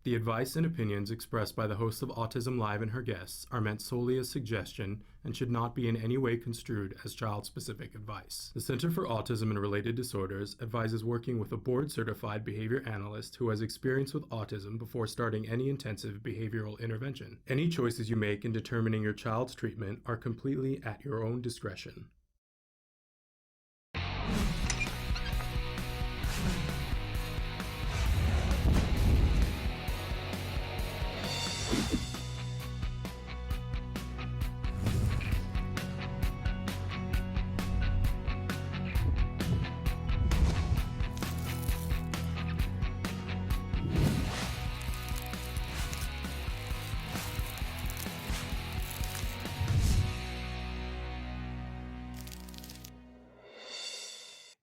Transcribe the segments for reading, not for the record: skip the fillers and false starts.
The advice and opinions expressed by the host of Autism Live and her guests are meant solely as suggestion and should not be in any way construed as child-specific advice. The Center for Autism and Related Disorders advises working with a board-certified behavior analyst who has experience with autism before starting any intensive behavioral intervention. Any choices you make in determining your child's treatment are completely at your own discretion.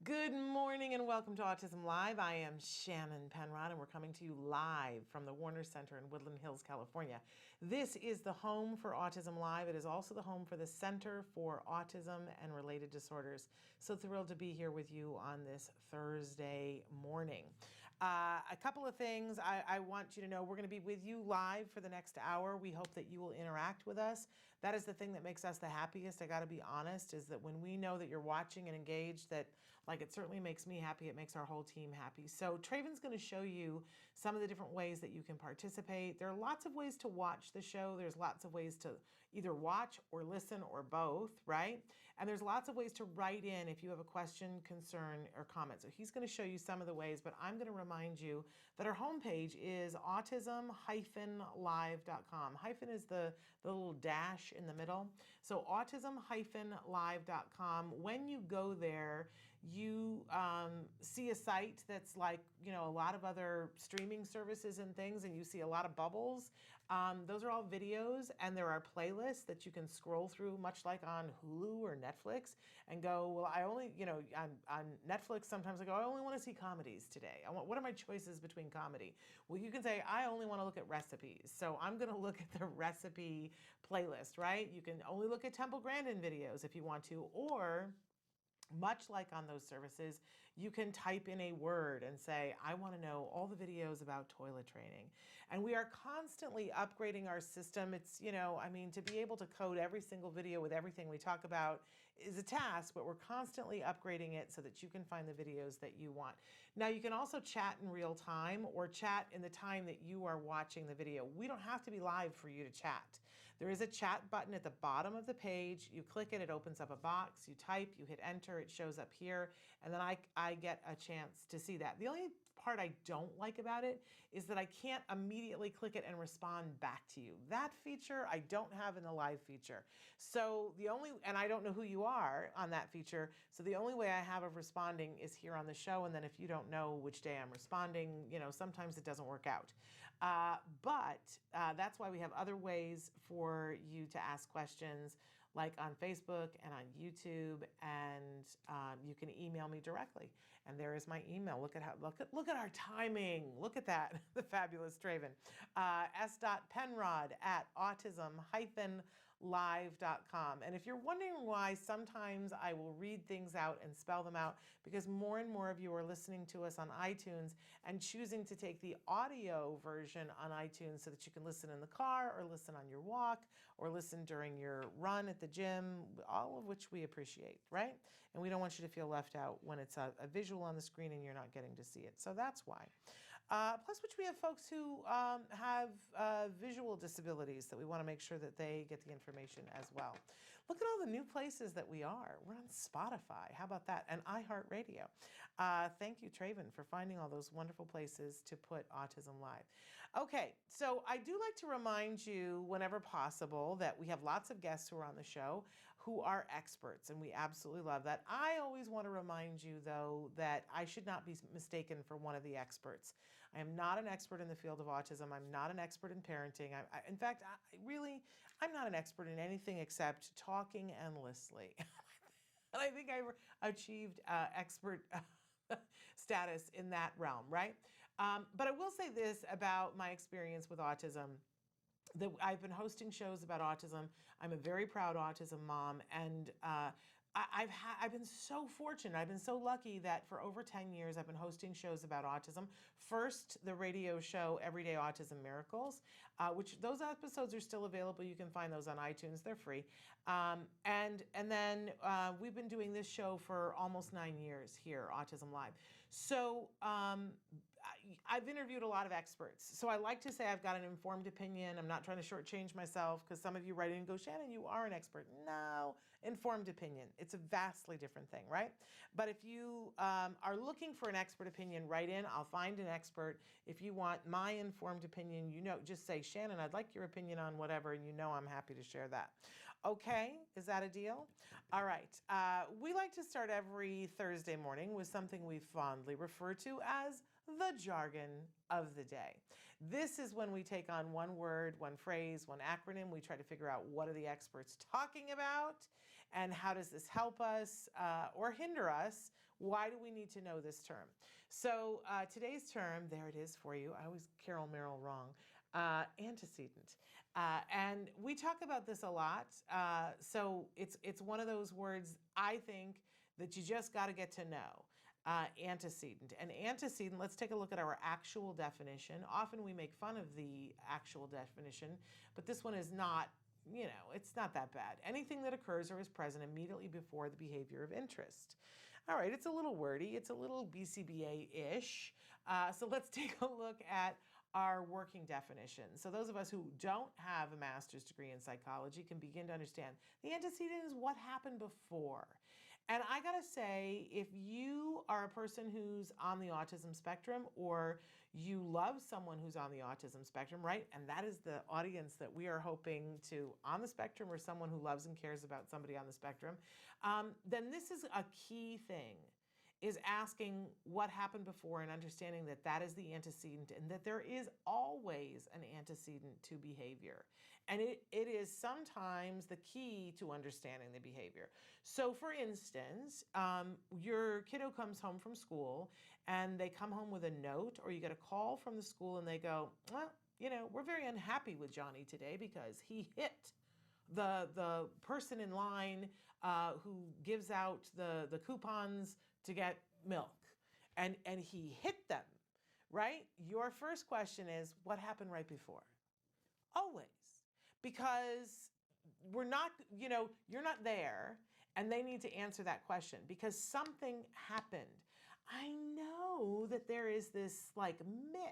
Good morning and welcome to Autism Live. I am Shannon Penrod and we're coming to you live from the Warner Center in Woodland Hills, California. This is the home for Autism Live. It is also the home for the Center for Autism and Related Disorders. So thrilled to be here with you on this Thursday morning. A couple of things I want you to know. We're going to be with you live for the next hour. We hope that you will interact with us. That is the thing that makes us the happiest, I got to be honest, is that when we know that you're watching and engaged, that like it certainly makes me happy, it makes our whole team happy. So Traven's going to show you some of the different ways that you can participate. There are lots of ways to watch the show. There's lots of ways to either watch or listen or both, right? And there's lots of ways to write in if you have a question, concern, or comment. So he's going to show you some of the ways, but I'm going to remind you that our homepage is autism-live.com. Hyphen is the little dash in the middle. So autism-live.com. When you go there, you see a site that's like, you know, a lot of other streaming services and things, and you see a lot of bubbles. Those are all videos, and there are playlists that you can scroll through, much like on Hulu or Netflix, and go, well, I only, you know, on Netflix, sometimes I go, I only want to see comedies today. What are my choices between comedy? Well, you can say, I only want to look at recipes. So I'm going to look at the recipe playlist, right? You can only look at Temple Grandin videos if you want to, or much like on those services, you can type in a word and say, I want to know all the videos about toilet training. And we are constantly upgrading our system. It's, you know, I mean, to be able to code every single video with everything we talk about is a task, but we're constantly upgrading it so that you can find the videos that you want. Now, you can also chat in real time or chat in the time that you are watching the video. We don't have to be live for you to chat. There is a chat button at the bottom of the page. You click it, it opens up a box, you type, you hit enter, it shows up here, and then I get a chance to see that. The only part I don't like about it is that I can't immediately click it and respond back to you. That feature I don't have in the live feature. So and I don't know who you are on that feature, so the only way I have of responding is here on the show, and then if you don't know which day I'm responding, you know, sometimes it doesn't work out. But that's why we have other ways for you to ask questions, like on Facebook and on YouTube, and you can email me directly. And there is my email. Look at our timing. Look at that, the fabulous Traven. s.penrod@autism-live.com. And if you're wondering why sometimes I will read things out and spell them out, because more and more of you are listening to us on iTunes and choosing to take the audio version on iTunes so that you can listen in the car or listen on your walk or listen during your run at the gym, all of which we appreciate, right? And we don't want you to feel left out when it's a visual on the screen and you're not getting to see it. So that's why. Plus, which we have folks who have visual disabilities that we want to make sure that they get the information as well. Look at all the new places that we are. We're on Spotify. How about that? And iHeartRadio. Thank you, Traven, for finding all those wonderful places to put Autism Live. Okay, so I do like to remind you whenever possible that we have lots of guests who are on the show who are experts, and we absolutely love that. I always want to remind you, though, that I should not be mistaken for one of the experts. I am not an expert in the field of autism. I'm not an expert in parenting. In fact, I'm not an expert in anything except talking endlessly. And I think I achieved expert status in that realm, right? But I will say this about my experience with autism. I've been hosting shows about autism. I'm a very proud autism mom, and I've been so fortunate. I've been so lucky that for over 10 years I've been hosting shows about autism. First, the radio show Everyday Autism Miracles, which those episodes are still available. You can find those on iTunes. They're free. And then we've been doing this show for almost 9 years here, Autism Live. So I've interviewed a lot of experts. So I like to say I've got an informed opinion. I'm not trying to shortchange myself, because some of you write in and go, Shannon, you are an expert. No, informed opinion. It's a vastly different thing, right? But if you are looking for an expert opinion, write in. I'll find an expert. If you want my informed opinion, just say, Shannon, I'd like your opinion on whatever, and I'm happy to share that. Okay, is that a deal? All right. We like to start every Thursday morning with something we fondly refer to as the jargon of the day. This is when we take on one word, one phrase, one acronym. We try to figure out, what are the experts talking about, and how does this help us or hinder us? Why do we need to know this term? So today's term, there it is for you. I always Carol Merrill wrong. Antecedent. And we talk about this a lot. So it's one of those words, I think, that you just got to get to know. Antecedent. And antecedent, let's take a look at our actual definition. Often we make fun of the actual definition, but this one is not, it's not that bad. Anything that occurs or is present immediately before the behavior of interest. All right, it's a little wordy. It's a little BCBA-ish. So let's take a look at our working definition. So those of us who don't have a master's degree in psychology can begin to understand the antecedent is what happened before. And I gotta say, if you are a person who's on the autism spectrum, or you love someone who's on the autism spectrum, right? And that is the audience that we are hoping to, on the spectrum, or someone who loves and cares about somebody on the spectrum, then this is a key thing, is asking what happened before and understanding that that is the antecedent, and that there is always an antecedent to behavior. And it is sometimes the key to understanding the behavior. So for instance, your kiddo comes home from school and they come home with a note, or you get a call from the school and they go, well, we're very unhappy with Johnny today because he hit the person in line who gives out the coupons to get milk, and he hit them, right? Your first question is, what happened right before? Always. Because we're not, you're not there, and they need to answer that question because something happened. I know that there is this myth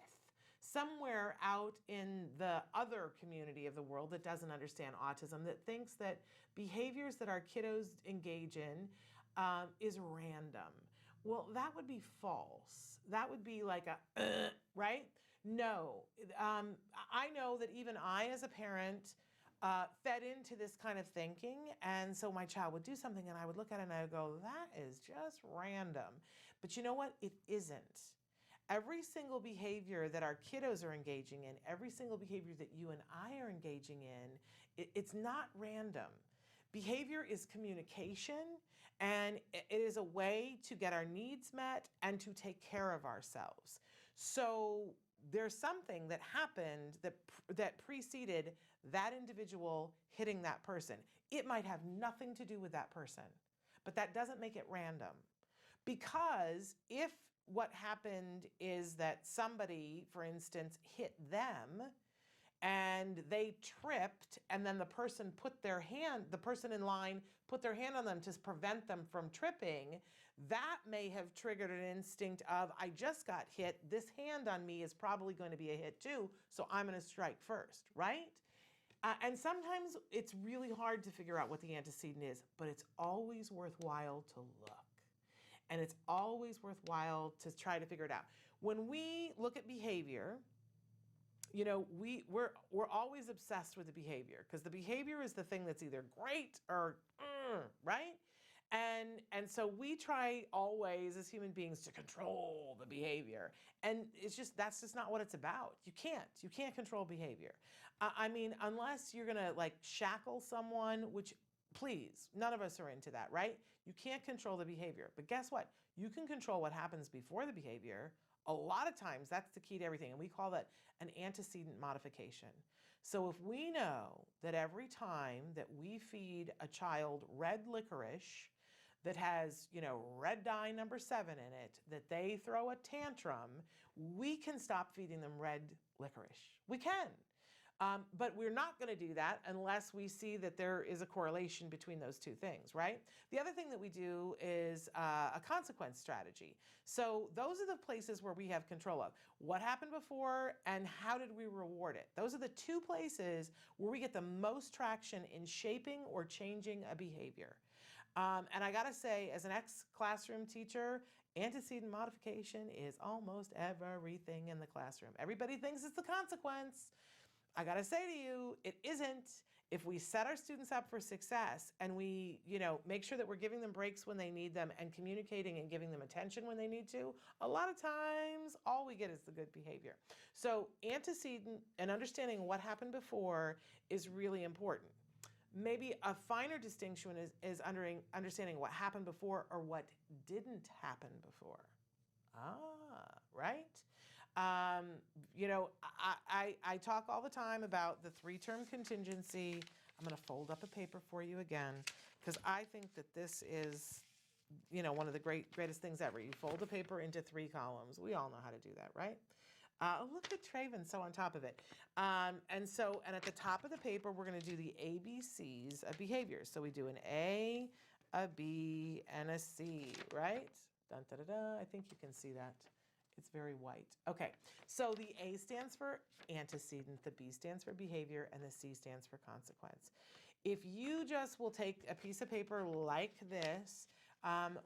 somewhere out in the other community of the world that doesn't understand autism, that thinks that behaviors that our kiddos engage in is random. Well, that would be false. That would be like right? No. I know that even I, as a parent, fed into this kind of thinking. And so my child would do something and I would look at it and I would go, that is just random. But you know what? It isn't. Every single behavior that our kiddos are engaging in, every single behavior that you and I are engaging in, it's not random. Behavior is communication, and it is a way to get our needs met and to take care of ourselves. So there's something that happened that preceded that individual hitting that person. It might have nothing to do with that person, but that doesn't make it random. Because if what happened is that somebody, for instance, hit them and they tripped, and then the person in line put their hand on them to prevent them from tripping, that may have triggered an instinct of, I just got hit, this hand on me is probably going to be a hit too, so I'm going to strike first, right? And sometimes it's really hard to figure out what the antecedent is, but it's always worthwhile to look. And it's always worthwhile to try to figure it out. When we look at behavior, we're always obsessed with the behavior, because the behavior is the thing that's either great or right? And so we try always as human beings to control the behavior. And that's just not what it's about. You can't control behavior. Unless you're gonna shackle someone, which, please, none of us are into that, right? You can't control the behavior. But guess what? You can control what happens before the behavior. A lot of times that's the key to everything. And we call that an antecedent modification. So if we know that every time that we feed a child red licorice, that has, red dye number 7 in it, that they throw a tantrum, we can stop feeding them red licorice. We can. But we're not going to do that unless we see that there is a correlation between those two things, right? The other thing that we do is a consequence strategy. So those are the places where we have control of what happened before and how did we reward it. Those are the two places where we get the most traction in shaping or changing a behavior. And I got to say, as an ex-classroom teacher, antecedent modification is almost everything in the classroom. Everybody thinks it's the consequence. I got to say to you, it isn't. If we set our students up for success and we, make sure that we're giving them breaks when they need them and communicating and giving them attention when they need to, a lot of times all we get is the good behavior. So antecedent and understanding what happened before is really important. Maybe a finer distinction is understanding what happened before or what didn't happen before. Right? I talk all the time about the 3-term contingency. I'm going to fold up a paper for you again, because I think that this is, one of the greatest things ever. You fold a paper into 3 columns. We all know how to do that, right? Look at Traven, so on top of it. And at the top of the paper, we're going to do the ABCs of behavior. So we do an A, a B, and a C, right? Dun, da, da, da. I think you can see that. It's very white. Okay, so the A stands for antecedent, the B stands for behavior, and the C stands for consequence. If you just will take a piece of paper like this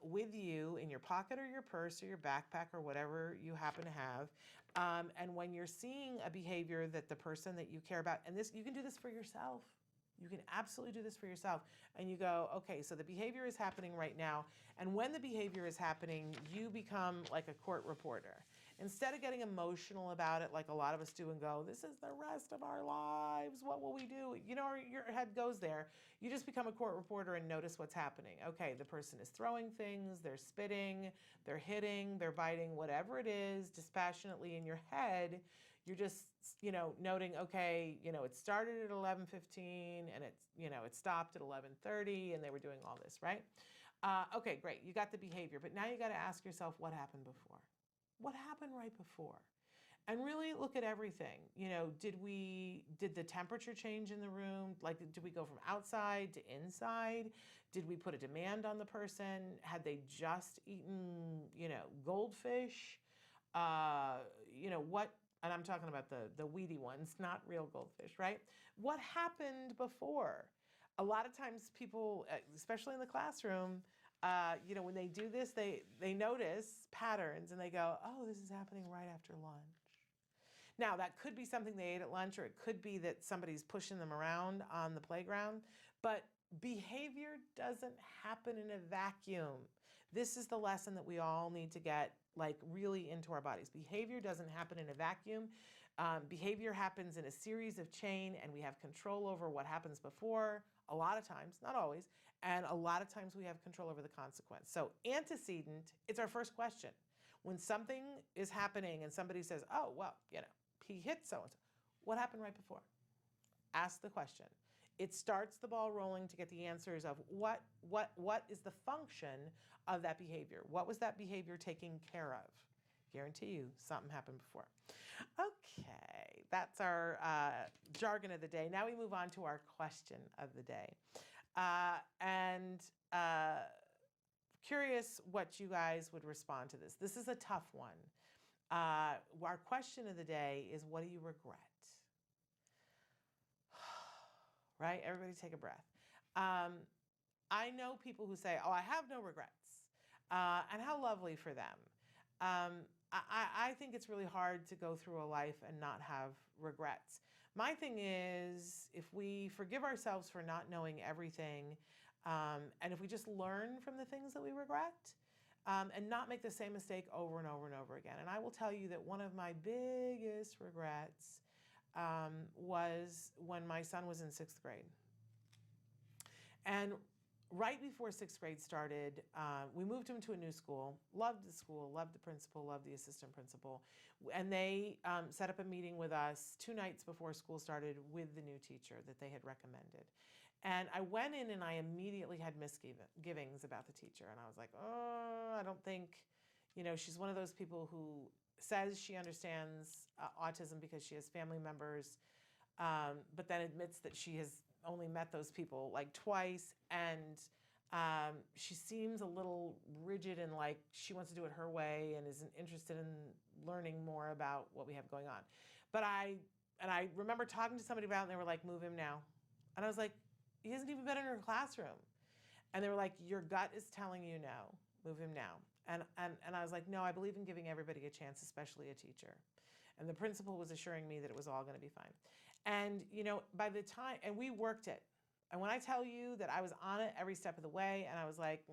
with you in your pocket or your purse or your backpack or whatever you happen to have, and when you're seeing a behavior that the person that you care about, and this, you can do this for yourself. You can absolutely do this for yourself. And you go, okay, so the behavior is happening right now. And when the behavior is happening, you become like a court reporter. Instead of getting emotional about it like a lot of us do and go, this is the rest of our lives, what will we do? Your head goes there. You just become a court reporter and notice what's happening. Okay, the person is throwing things, they're spitting, they're hitting, they're biting, whatever it is, dispassionately in your head. You're just, noting, okay, it started at 11:15 and it stopped at 11:30 and they were doing all this, right? Okay, great. You got the behavior, but now you got to ask yourself what happened before. What happened right before? And really look at everything. Did the temperature change in the room? Like, did we go from outside to inside? Did we put a demand on the person? Had they just eaten, goldfish? What? And I'm talking about the weedy ones, not real goldfish, right? What happened before? A lot of times people, especially in the classroom, when they do this, they notice patterns and they go, oh, this is happening right after lunch. Now, that could be something they ate at lunch, or it could be that somebody's pushing them around on the playground, but behavior doesn't happen in a vacuum. This is the lesson that we all need to get really into our bodies. Behavior doesn't happen in a vacuum. Behavior happens in a series of chain, and we have control over what happens before, a lot of times, not always, and a lot of times we have control over the consequence. So antecedent, it's our first question. When something is happening and somebody says, oh, well, he hit so-and-so, what happened right before? Ask the question. It starts the ball rolling to get the answers of what is the function of that behavior? What was that behavior taking care of? Guarantee you something happened before. Okay, that's our jargon of the day. Now we move on to our question of the day. Curious what you guys would respond to this. This is a tough one. Our question of the day is, what do you regret? Right? Everybody take a breath. I know people who say, oh, I have no regrets. And how lovely for them. I think it's really hard to go through a life and not have regrets. My thing is, if we forgive ourselves for not knowing everything, and if we just learn from the things that we regret, and not make the same mistake over and over and over again. And I will tell you that one of my biggest regrets was when my son was in 6th grade. And right before 6th grade started, we moved him to a new school, loved the school, loved the principal, loved the assistant principal. And they set up a meeting with us 2 nights before school started with the new teacher that they had recommended. And I went in and I immediately had misgivings about the teacher. And I was like, oh, I don't think, she's one of those people who says she understands autism because she has family members, but then admits that she has only met those people like twice. And she seems a little rigid and like she wants to do it her way and isn't interested in learning more about what we have going on. But I remember talking to somebody about it and they were like, move him now. And I was like, he hasn't even been in her classroom. And they were like, your gut is telling you no, move him now. And I was like, no, I believe in giving everybody a chance, especially a teacher. And the principal was assuring me that it was all going to be fine. And, by the time, and we worked it. And when I tell you that I was on it every step of the way, and I was like,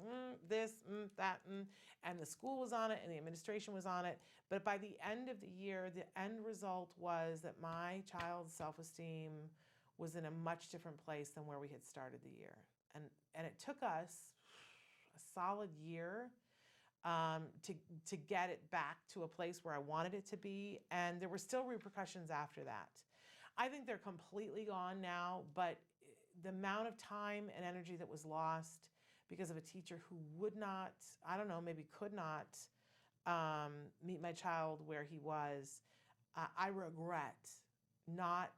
this, that, and the school was on it, and the administration was on it. But by the end of the year, the end result was that my child's self-esteem was in a much different place than where we had started the year. And it took us a solid year to get it back to a place where I wanted it to be. And there were still repercussions after that. I think they're completely gone now, but the amount of time and energy that was lost because of a teacher who would not, I don't know, maybe could not meet my child where he was, I regret not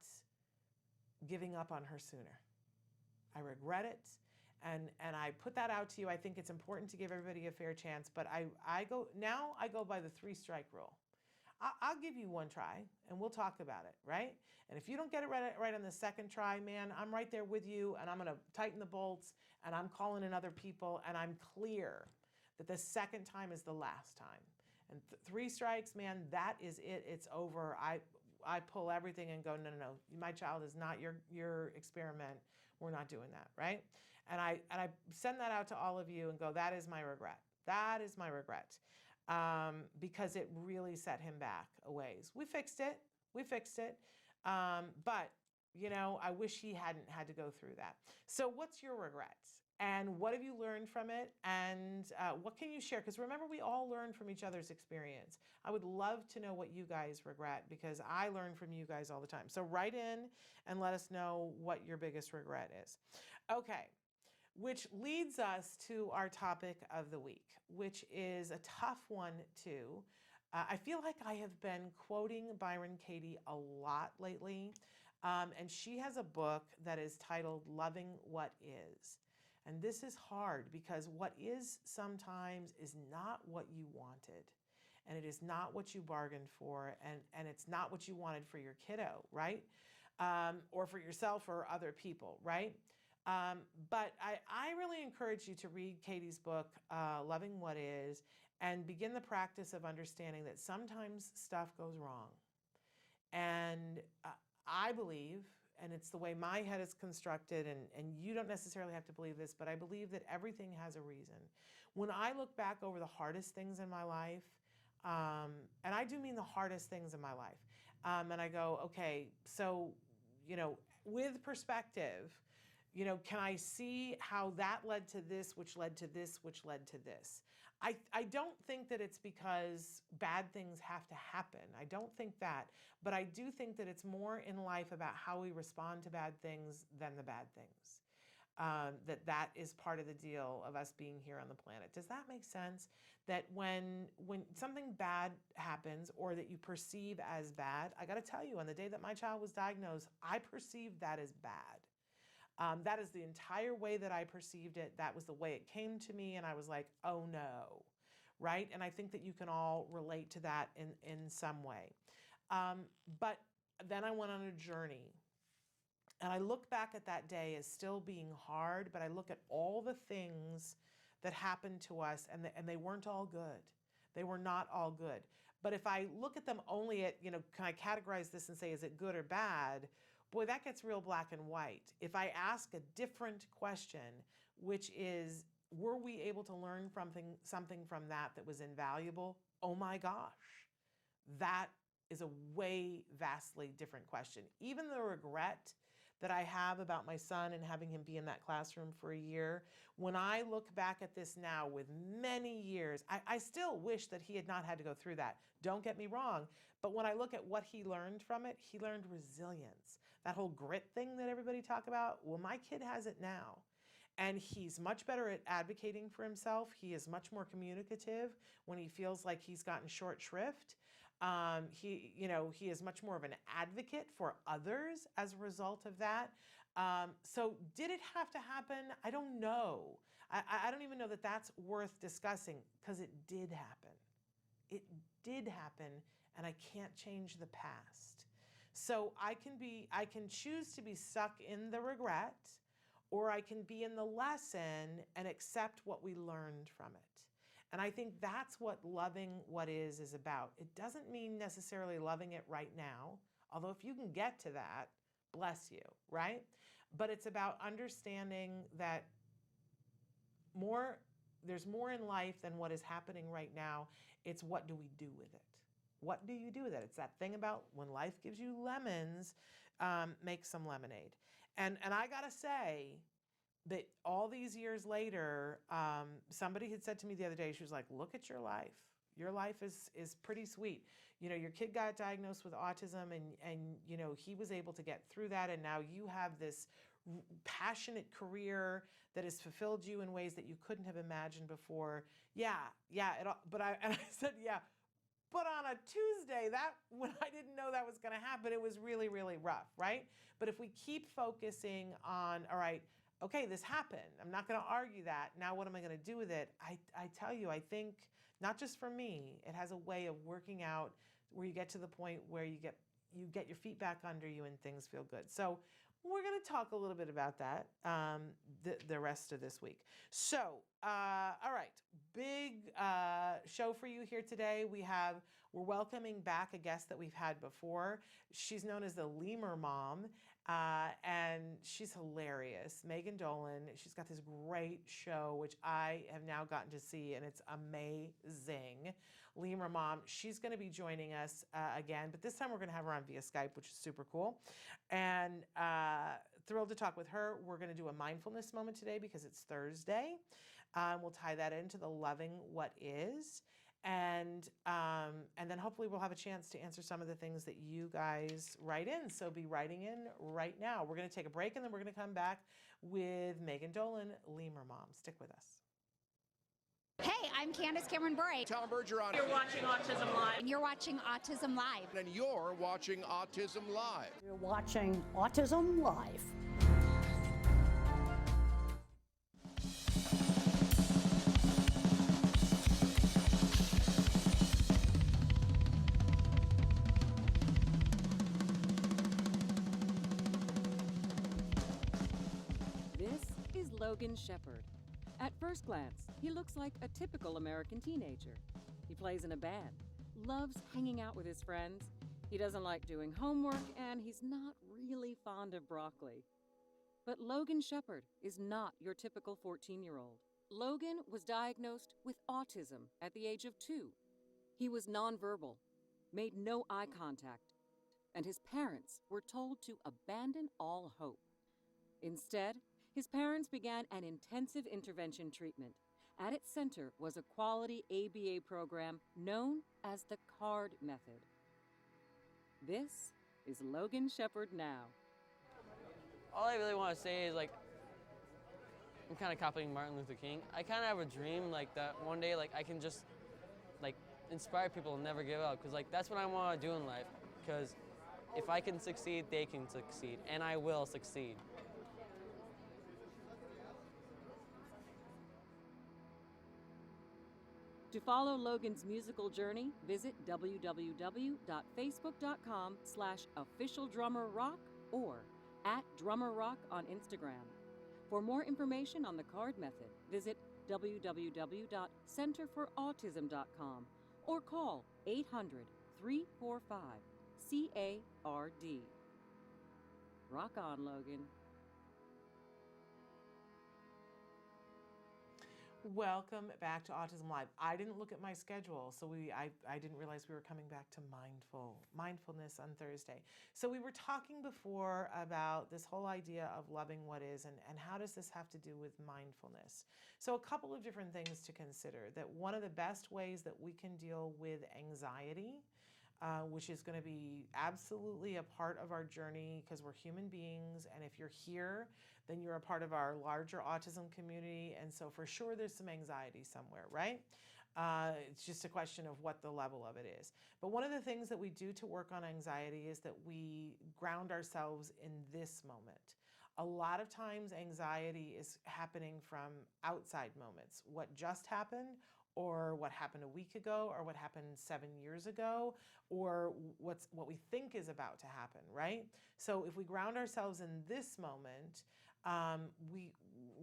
giving up on her sooner. I regret it. And I put that out to you. I think it's important to give everybody a fair chance, but I go by the 3-strike rule. I'll give you one try and we'll talk about it, right? And if you don't get it right on the second try, man, I'm right there with you and I'm going to tighten the bolts and I'm calling in other people and I'm clear that the second time is the last time. And 3 strikes, man, that is it. It's over. I pull everything and go, no. My child is not your experiment. We're not doing that, right? And I send that out to all of you and go, that is my regret. That is my regret. Because it really set him back a ways. We fixed it. But, I wish he hadn't had to go through that. So what's your regrets? And what have you learned from it? And what can you share? Because remember, we all learn from each other's experience. I would love to know what you guys regret because I learn from you guys all the time. So write in and let us know what your biggest regret is. Okay, which leads us to our topic of the week, which is a tough one too. I feel like I have been quoting Byron Katie a lot lately. And she has a book that is titled Loving What Is. And this is hard because what is sometimes is not what you wanted. And it is not what you bargained for. And it's not what you wanted for your kiddo, right? Or for yourself or other people, right? But I really encourage you to read Katie's book, Loving What Is, and begin the practice of understanding that sometimes stuff goes wrong. And I believe, and it's the way my head is constructed, and you don't necessarily have to believe this, but I believe that everything has a reason. When I look back over the hardest things in my life, and I do mean the hardest things in my life, and I go, okay, so, with perspective, can I see how that led to this, which led to this, which led to this? I don't think that it's because bad things have to happen. I don't think that. But I do think that it's more in life about how we respond to bad things than the bad things. That is part of the deal of us being here on the planet. Does that make sense? That when something bad happens or that you perceive as bad, I got to tell you, on the day that my child was diagnosed, I perceived that as bad. That is the entire way that I perceived it. That was the way it came to me. And I was like, oh no, right? And I think that you can all relate to that in some way. But then I went on a journey. And I look back at that day as still being hard, but I look at all the things that happened to us and they weren't all good. They were not all good. But if I look at them only at, can I categorize this and say, is it good or bad? Boy, that gets real black and white. If I ask a different question, which is, were we able to learn something from that was invaluable? Oh my gosh, that is a way vastly different question. Even the regret that I have about my son and having him be in that classroom for a year, when I look back at this now with many years, I still wish that he had not had to go through that. Don't get me wrong. But when I look at what he learned from it, he learned resilience. that whole grit thing that everybody talk about. Well, my kid has it now. And he's much better at advocating for himself. He is much more communicative when he feels like he's gotten short shrift. He is much more of an advocate for others as a result of that. So did it have to happen? I don't know. I don't even know that that's worth discussing, because it did happen. It did happen, and I can't change the past. So I can choose to be stuck in the regret, or I can be in the lesson and accept what we learned from it. And I think that's what loving what is about. It doesn't mean necessarily loving it right now, although if you can get to that, bless you, right? But it's about understanding that there's more in life than what is happening right now. It's what do we do with it? What do you do with it? It's that thing about when life gives you lemons, make some lemonade. And I gotta say that all these years later, somebody had said to me the other day, she was like, look at your life. Your life is pretty sweet. Your kid got diagnosed with autism, and he was able to get through that, and now you have this passionate career that has fulfilled you in ways that you couldn't have imagined before. But I said, yeah, but on a Tuesday, when I didn't know that was going to happen, it was really, really rough, right? But if we keep focusing on, all right, okay, this happened. I'm not going to argue that. Now what am I going to do with it? I tell you, I think, not just for me, it has a way of working out where you get to the point where you get your feet back under you and things feel good. So we're going to talk a little bit about that the rest of this week. So, all right, big show for you here today. We're welcoming back a guest that we've had before. She's known as the Lemur Mom, and she's hilarious. Megan Dolan. She's got this great show, which I have now gotten to see, and it's amazing. Lemur Mom. She's going to be joining us again, but this time we're going to have her on via Skype, which is super cool. And thrilled to talk with her. We're going to do a mindfulness moment today because it's Thursday. We'll tie that into the loving what is. And then hopefully we'll have a chance to answer some of the things that you guys write in. So be writing in right now. We're going to take a break, and then we're going to come back with Megan Dolan, Lemur Mom. Stick with us. Hey, I'm Candace Cameron Bray. Tom Bergeron. You're watching Autism Live. And you're watching Autism Live. And you're watching Autism Live. You're watching Autism Live. This is Logan Shepard. At first glance, he looks like a typical American teenager. He plays in a band, loves hanging out with his friends, he doesn't like doing homework, and he's not really fond of broccoli. But Logan Shepard is not your typical 14-year-old. Logan was diagnosed with autism at the age of 2. He was nonverbal, made no eye contact, and his parents were told to abandon all hope. Instead, his parents began an intensive intervention treatment. At its center was a quality ABA program known as the CARD method. This is Logan Shepard now. All I really want to say is, I'm kind of copying Martin Luther King. I kind of have a dream, that one day, I can just, inspire people and never give up. Because, that's what I want to do in life. Because if I can succeed, they can succeed. And I will succeed. To follow Logan's musical journey, visit www.facebook.com/officialdrummerrock or @drummerrock on Instagram. For more information on the CARD method, visit www.centerforautism.com or call 800-345-CARD. Rock on, Logan. Welcome back to Autism Live. I didn't look at my schedule, so I didn't realize we were coming back to mindfulness on Thursday. So we were talking before about this whole idea of loving what is, and how does this have to do with mindfulness? So a couple of different things to consider. That one of the best ways that we can deal with anxiety which is going to be absolutely a part of our journey because we're human beings. And if you're here, then you're a part of our larger autism community. And so for sure, there's some anxiety somewhere, right? It's just a question of what the level of it is. But one of the things that we do to work on anxiety is that we ground ourselves in this moment. A lot of times anxiety is happening from outside moments, what just happened, or what happened a week ago, or what happened 7 years ago, or what we think is about to happen, right? So if we ground ourselves in this moment,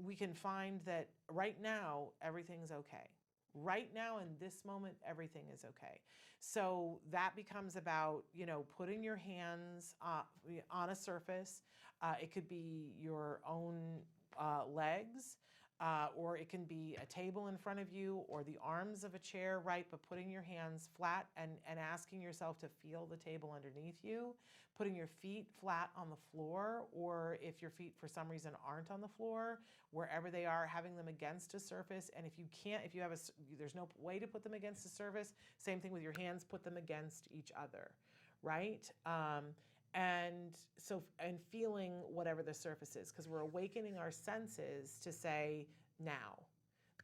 we can find that right now everything's okay. Right now in this moment, everything is okay. So that becomes about, putting your hands on a surface. It could be your own legs, or it can be a table in front of you or the arms of a chair, right? But putting your hands flat and asking yourself to feel the table underneath you, putting your feet flat on the floor, or if your feet for some reason aren't on the floor, wherever they are, having them against a surface. And if you can't, there's no way to put them against a surface, same thing with your hands, put them against each other, right? And feeling whatever the surface is, because we're awakening our senses to say, now.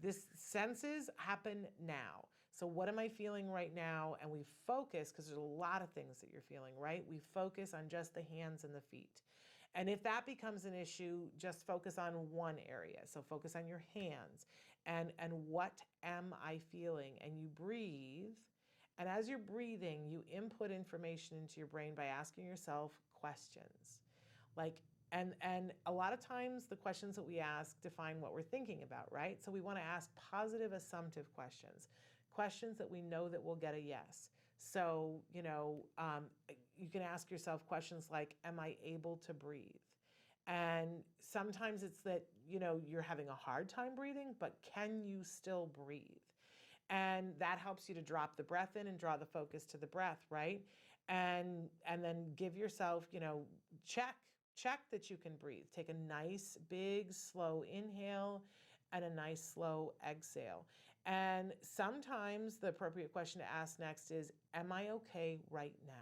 This senses happen now. So what am I feeling right now? And we focus, because there's a lot of things that you're feeling, right? We focus on just the hands and the feet. And if that becomes an issue, just focus on one area. So focus on your hands and what am I feeling? And you breathe. And as you're breathing, you input information into your brain by asking yourself questions. And a lot of times the questions that we ask define what we're thinking about, right? So we want to ask positive assumptive questions that we know that we'll get a yes. So, you can ask yourself questions like, am I able to breathe? And sometimes it's that, you're having a hard time breathing, but can you still breathe? And that helps you to drop the breath in and draw the focus to the breath, right? And then give yourself, check that you can breathe. Take a nice, big, slow inhale and a nice, slow exhale. And sometimes the appropriate question to ask next is, am I okay right now?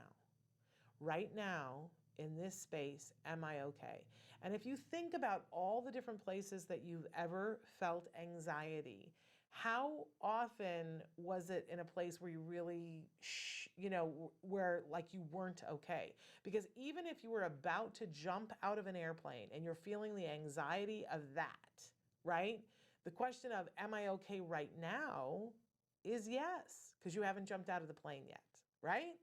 Right now, in this space, am I okay? And if you think about all the different places that you've ever felt anxiety, how often was it in a place where you really, where like you weren't okay? Because even if you were about to jump out of an airplane and you're feeling the anxiety of that, right? The question of, am I okay right now is yes, because you haven't jumped out of the plane yet, right?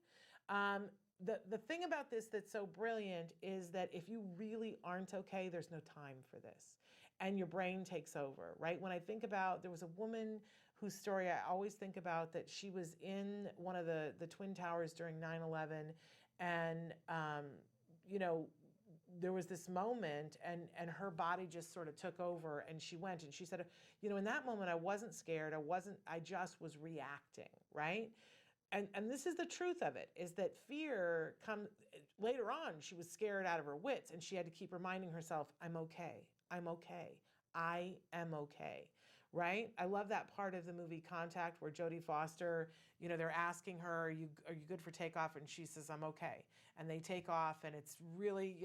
The thing about this that's so brilliant is that if you really aren't okay, there's no time for this. And your brain takes over, right? When I think about, there was a woman whose story I always think about, that she was in one of the Twin Towers during 9/11, and there was this moment and her body just sort of took over, and she went, and she said, in that moment I wasn't scared, I just was reacting, right? And this is the truth of it, is that fear comes later on. She was scared out of her wits, and she had to keep reminding herself, I'm okay. I'm okay. I am okay. Right? I love that part of the movie Contact where Jodie Foster, they're asking her, are you good for takeoff? And she says, I'm okay. And they take off, and it's really,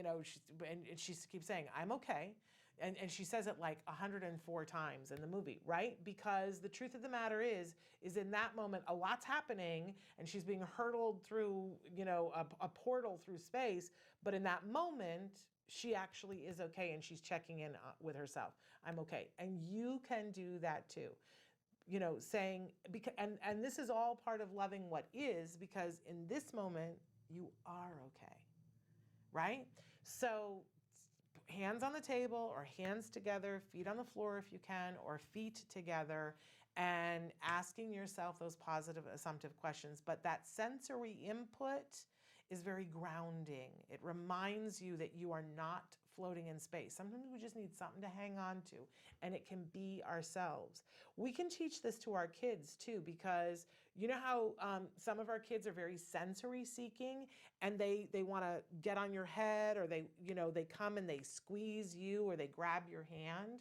and she keeps saying, I'm okay. And she says it like 104 times in the movie, right? Because the truth of the matter is in that moment, a lot's happening, and she's being hurtled through, a portal through space. But in that moment, she actually is okay, and she's checking in with herself. I'm okay. And you can do that too. Saying, and this is all part of loving what is, because in this moment, you are okay, right? So hands on the table or hands together, feet on the floor if you can, or feet together, and asking yourself those positive assumptive questions. But that sensory input is very grounding. It reminds you that you are not floating in space. Sometimes we just need something to hang on to, and it can be ourselves. We can teach this to our kids too, because you know how some of our kids are very sensory seeking, and they want to get on your head, or they come and they squeeze you, or they grab your hand.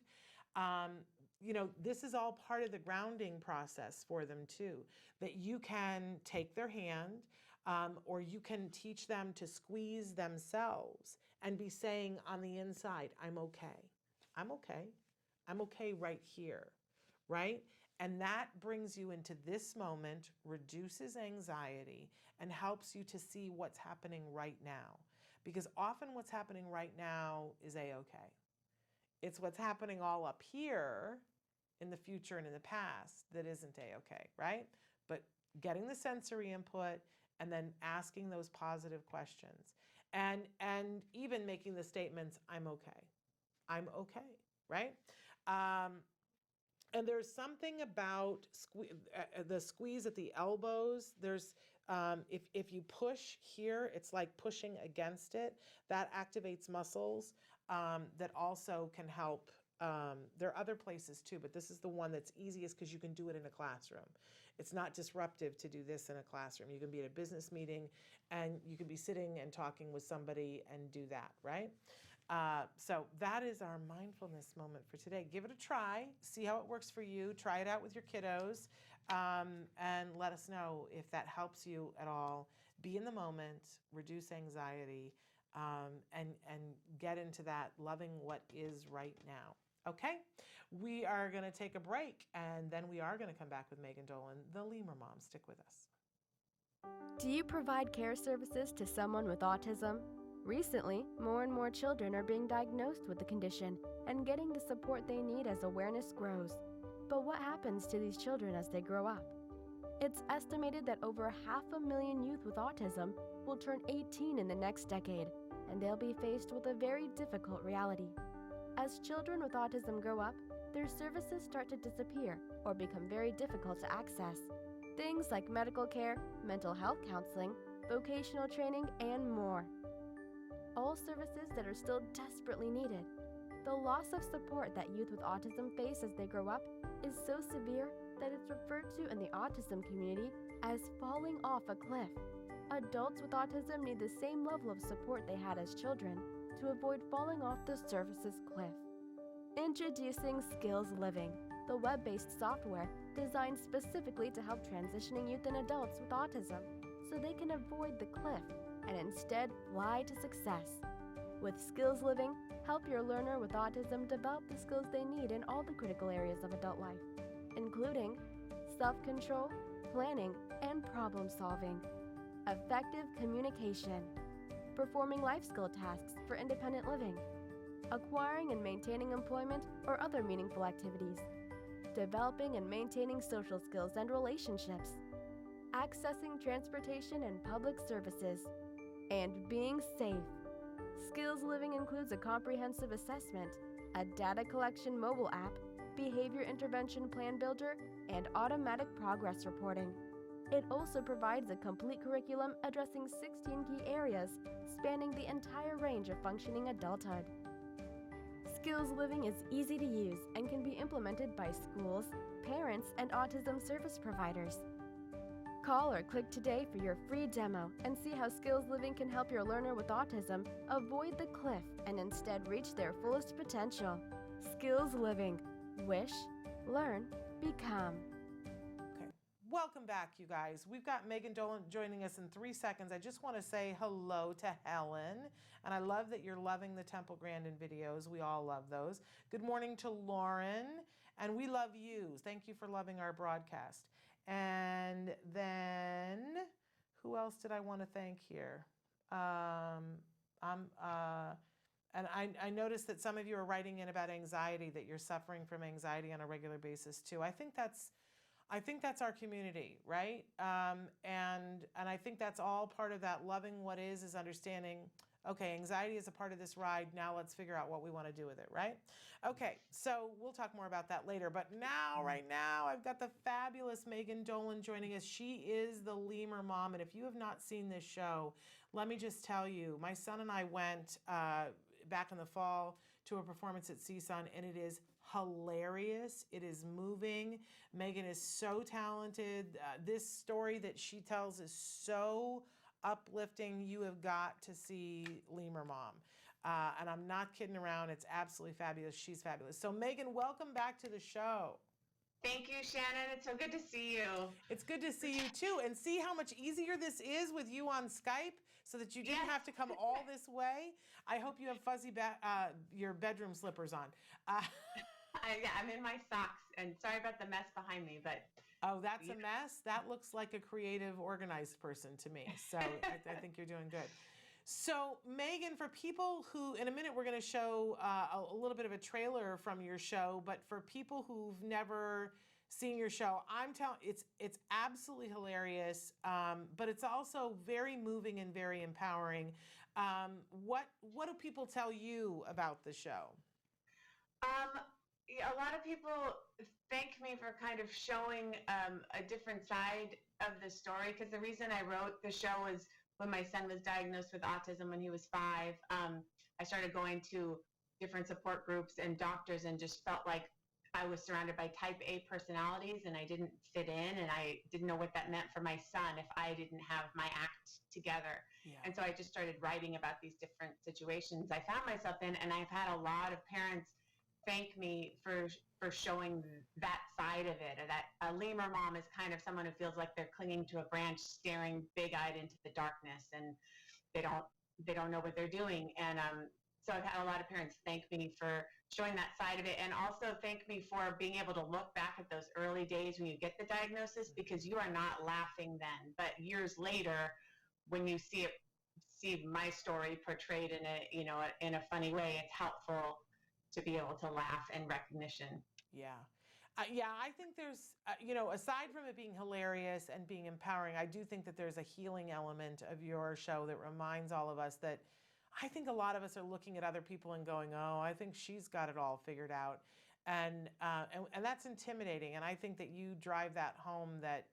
This is all part of the grounding process for them too, that you can take their hand. or you can teach them to squeeze themselves and be saying on the inside, I'm okay. I'm okay. I'm okay right here, right? And that brings you into this moment, reduces anxiety, and helps you to see what's happening right now. Because often what's happening right now is a-okay. It's what's happening all up here in the future and in the past that isn't a-okay, right? But getting the sensory input and then asking those positive questions and even making the statements, I'm okay. I'm okay, right? And there's something about the squeeze at the elbows. There's if you push here, it's like pushing against it. That activates muscles that also can help. There are other places too, but this is the one that's easiest because you can do it in a classroom. It's not disruptive to do this in a classroom. You can be at a business meeting and you can be sitting and talking with somebody and do that, right? So that is our mindfulness moment for today. Give it a try. See how it works for you. Try it out with your kiddos, and let us know if that helps you at all. Be in the moment, reduce anxiety, and get into that loving what is right now. Okay? We are going to take a break, and then we are going to come back with Megan Dolan, the Lemur Mom. Stick with us. Do you provide care services to someone with autism? Recently, more and more children are being diagnosed with the condition and getting the support they need as awareness grows. But what happens to these children as they grow up? It's estimated that over 500,000 youth with autism will turn 18 in the next decade, and they'll be faced with a very difficult reality. As children with autism grow up, their services start to disappear or become very difficult to access. Things like medical care, mental health counseling, vocational training, and more. All services that are still desperately needed. The loss of support that youth with autism face as they grow up is so severe that it's referred to in the autism community as falling off a cliff. Adults with autism need the same level of support they had as children to avoid falling off the services cliff. Introducing Skills Living, the web-based software designed specifically to help transitioning youth and adults with autism so they can avoid the cliff and instead fly to success. With Skills Living, help your learner with autism develop the skills they need in all the critical areas of adult life, including self-control, planning, and problem-solving, effective communication, performing life skill tasks for independent living, acquiring and maintaining employment or other meaningful activities, developing and maintaining social skills and relationships, accessing transportation and public services, and being safe. Skills Living includes a comprehensive assessment, a data collection mobile app, behavior intervention plan builder, and automatic progress reporting. It also provides a complete curriculum addressing 16 key areas spanning the entire range of functioning adulthood. Skills Living is easy to use and can be implemented by schools, parents, and autism service providers. Call or click today for your free demo and see how Skills Living can help your learner with autism avoid the cliff and instead reach their fullest potential. Skills Living. Wish, learn, become. Okay. Welcome back, you guys. We've got Megan Dolan joining us in 3 seconds. I just want to say hello to Helen, and I love that you're loving the Temple Grandin videos. We all love those. Good morning to Lauren, and we love you. Thank you for loving our broadcast. And then, who else did I want to thank here? And I noticed that some of you are writing in about anxiety, that you're suffering from anxiety on a regular basis too. I think that's our community, right? And I think that's all part of that loving what is understanding, okay, anxiety is a part of this ride. Now let's figure out what we want to do with it, right? Okay, so we'll talk more about that later. But now, right now, I've got the fabulous Megan Dolan joining us. She is the Lemur Mom. And if you have not seen this show, let me just tell you, my son and I went back in the fall to a performance at CSUN, and it is hilarious. It is moving. Megan is so talented. This story that she tells is so uplifting. You have got to see Lemur Mom. And I'm not kidding around. It's absolutely fabulous. She's fabulous. So Megan, welcome back to the show. Thank you, Shannon. It's so good to see you. It's good to see you too, and see how much easier this is with you on Skype, so that you didn't have to come all this way. I hope you have your bedroom slippers on. Yeah, I'm in my socks, and sorry about the mess behind me, but oh, that's a mess. That looks like a creative, organized person to me. So I think you're doing good. So Megan, for people who, in a minute, we're going to show a little bit of a trailer from your show, but for people who've never seen your show, I'm telling it's absolutely hilarious, but it's also very moving and very empowering. What do people tell you about the show? A lot of people thank me for kind of showing a different side of the story, because the reason I wrote the show is when my son was diagnosed with autism when he was 5. I started going to different support groups and doctors and just felt like I was surrounded by type A personalities and I didn't fit in, and I didn't know what that meant for my son if I didn't have my act together. Yeah. And so I just started writing about these different situations I found myself in, and I've had a lot of parents thank me for showing that side of it. Or that a lemur mom is kind of someone who feels like they're clinging to a branch, staring big-eyed into the darkness, and they don't know what they're doing. And so I've had a lot of parents thank me for showing that side of it, and also thank me for being able to look back at those early days when you get the diagnosis, because you are not laughing then, but years later, when you see my story portrayed in a funny way, it's helpful to be able to laugh and recognition. Yeah. I think there's, aside from it being hilarious and being empowering, I do think that there's a healing element of your show that reminds all of us that I think a lot of us are looking at other people and going, oh, I think she's got it all figured out. And that's intimidating. And I think that you drive that home, that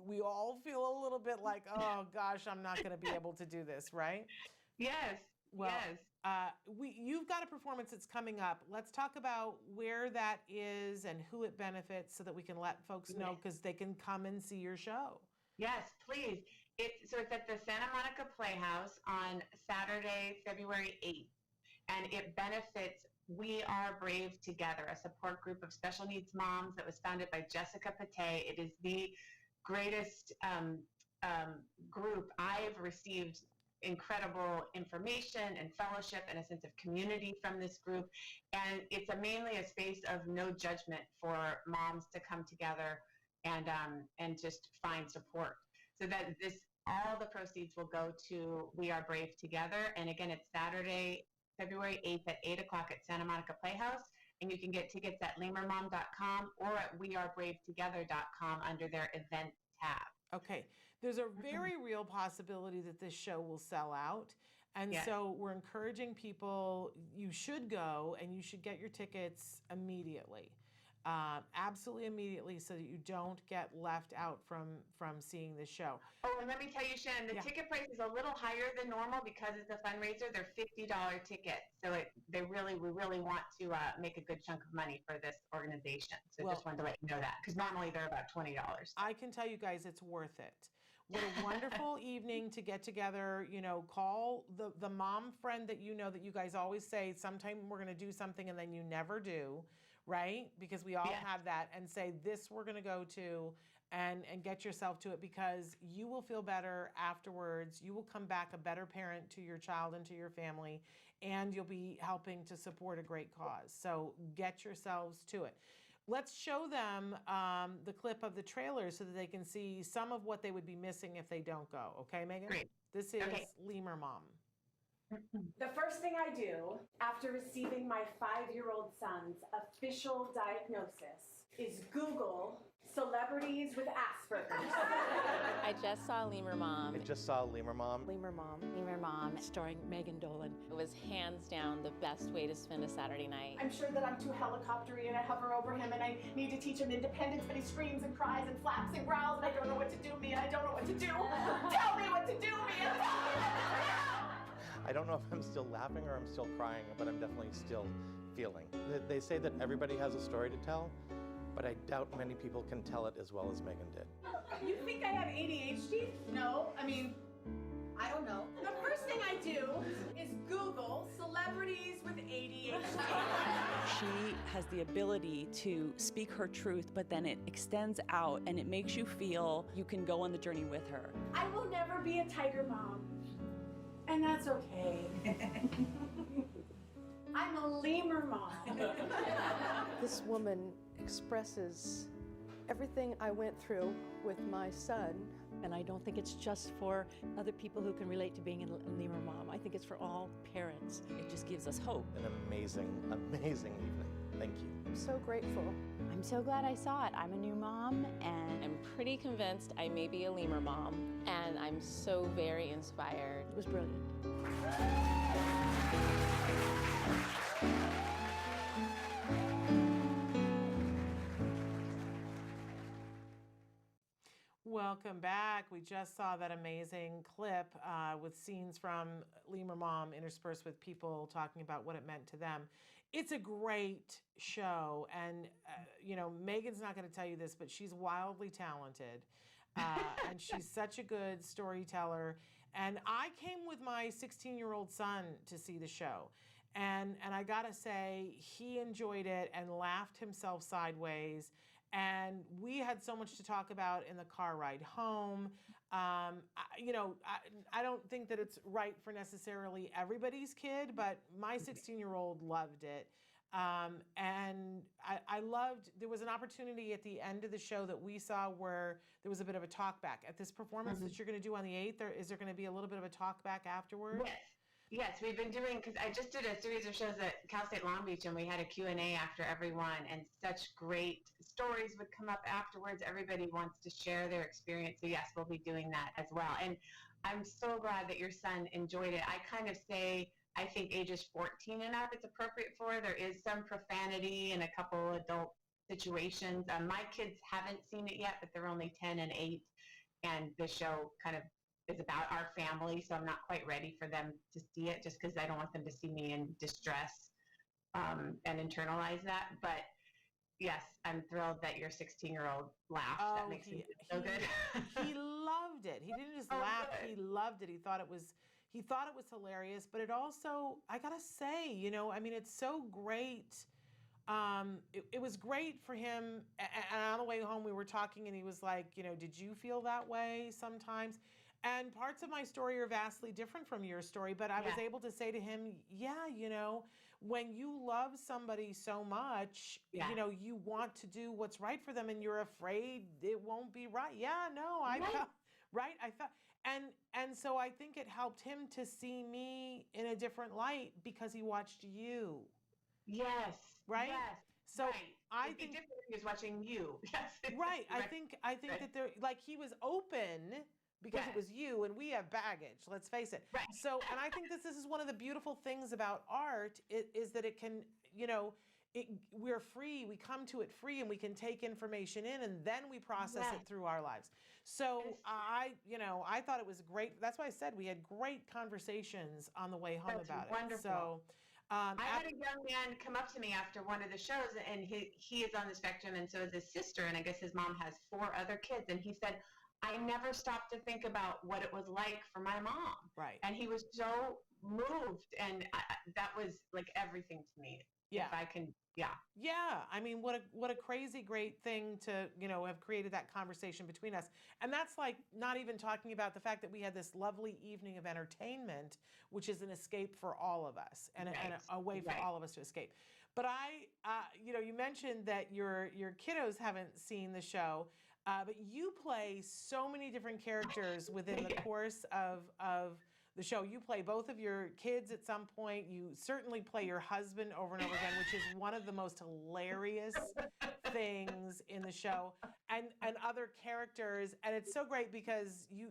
we all feel a little bit like, oh gosh, I'm not going to be able to do this, right? Yes. Well, yes. You've got a performance that's coming up. Let's talk about where that is and who it benefits, so that we can let folks know, because they can come and see your show. Yes, please. It's at the Santa Monica Playhouse on Saturday, February 8th, and it benefits We Are Brave Together, a support group of special needs moms that was founded by Jessica Pate. It is the greatest group. I've received incredible information and fellowship and a sense of community from this group, and it's mainly a space of no judgment for moms to come together and just find support. So that all the proceeds will go to We Are Brave Together. And again, it's Saturday, February 8th at 8 o'clock at Santa Monica Playhouse. And you can get tickets at lemurmom.com or at wearebravetogether.com under their event tab. Okay. There's a very real possibility that this show will sell out. And so we're encouraging people, you should go and you should get your tickets immediately. Absolutely immediately, so that you don't get left out from seeing the show. Oh, and let me tell you, Shannon, the ticket price is a little higher than normal because it's a fundraiser. They're $50 tickets, so we really want to make a good chunk of money for this organization. So just wanted to let you know that, because normally they're about $20. I can tell you guys, it's worth it. What a wonderful evening to get together. Call the mom friend that you know, that you guys always say, sometime we're going to do something and then you never do. Right? Because we all have that, and say, this we're going to go to, and get yourself to it, because you will feel better afterwards. You will come back a better parent to your child and to your family, and you'll be helping to support a great cause. So get yourselves to it. Let's show them the clip of the trailer so that they can see some of what they would be missing if they don't go. Okay, Megan? Great. This is Lemur Mom. The first thing I do after receiving my 5-year-old son's official diagnosis is Google celebrities with Asperger's. I just saw Lemur Mom. I just saw Lemur Mom. Lemur Mom. Lemur Mom. Starring Megan Dolan. It was hands down the best way to spend a Saturday night. I'm sure that I'm too helicoptery and I hover over him and I need to teach him independence, but he screams and cries and flaps and growls and I don't know what to do, me, and I don't know what to do. Tell me what to do, me, and tell me what to do! I don't know if I'm still laughing or I'm still crying, but I'm definitely still feeling. They say that everybody has a story to tell, but I doubt many people can tell it as well as Megan did. You think I have ADHD? No, I don't know. The first thing I do is Google celebrities with ADHD. She has the ability to speak her truth, but then it extends out and it makes you feel you can go on the journey with her. I will never be a tiger mom, and that's okay. I'm a lemur mom. This woman expresses everything I went through with my son. And I don't think it's just for other people who can relate to being a lemur mom. I think it's for all parents. It just gives us hope. An amazing, amazing evening. Thank you. I'm so grateful. I'm so glad I saw it. I'm a new mom, and I'm pretty convinced I may be a lemur mom, and I'm so very inspired. It was brilliant. Welcome back. We just saw that amazing clip with scenes from Lemur Mom interspersed with people talking about what it meant to them. It's a great show, and Megan's not going to tell you this, but she's wildly talented, and she's such a good storyteller. And I came with my 16-year-old son to see the show, and I gotta say, he enjoyed it and laughed himself sideways. And we had so much to talk about in the car ride home. I don't think that it's right for necessarily everybody's kid, but my 16-year-old loved it. And I loved, there was an opportunity at the end of the show that we saw where there was a bit of a talk back. At this performance that you're going to do on the 8th, is there going to be a little bit of a talk back afterward? Yes. Yes, we've been doing, because I just did a series of shows at Cal State Long Beach, and we had a Q&A after every one, and such great stories would come up afterwards. Everybody wants to share their experience. So yes, we'll be doing that as well. And I'm so glad that your son enjoyed it. I kind of say, I think ages 14 and up it's appropriate for. There is some profanity and a couple adult situations. My kids haven't seen it yet, but they're only 10 and 8, and the show kind of is about our family, so I'm not quite ready for them to see it just because I don't want them to see me in distress and internalize that. But yes, I'm thrilled that your 16-year-old laughed. That makes me feel so good. He loved it. He didn't just laugh, good. He loved it. He thought it was hilarious, but it also, I gotta say, it's so great. It was great for him. And on the way home, we were talking, and he was like, did you feel that way sometimes? And parts of my story are vastly different from your story, but I was able to say to him, when you love somebody so much, you want to do what's right for them, and you're afraid it won't be right. Yeah, no, I felt, right? I felt, and so I think it helped him to see me in a different light because he watched you. Yes. Right? Yes. So I It'd be think different if he was watching you. Yes. right. I think that there, like, he was open because it was you, and we have baggage, let's face it. Right. So, and I think this is one of the beautiful things about art is that it can, we're free, we come to it free, and we can take information in, and then we process it through our lives. So I thought it was great. That's why I said we had great conversations on the way home about wonderful. it. So I had a young man come up to me after one of the shows, and he is on the spectrum, and so is his sister, and I guess his mom has 4 other kids, and he said, I never stopped to think about what it was like for my mom. Right. And he was so moved, and that was like everything to me. Yeah. If I can, Yeah. I mean, what a crazy great thing to, have created that conversation between us. And that's like not even talking about the fact that we had this lovely evening of entertainment, which is an escape for all of us and a way for all of us to escape. But you mentioned that your kiddos haven't seen the show. But you play so many different characters within the course of the show. You play both of your kids at some point. You certainly play your husband over and over again, which is one of the most hilarious things in the show, and other characters. And it's so great because you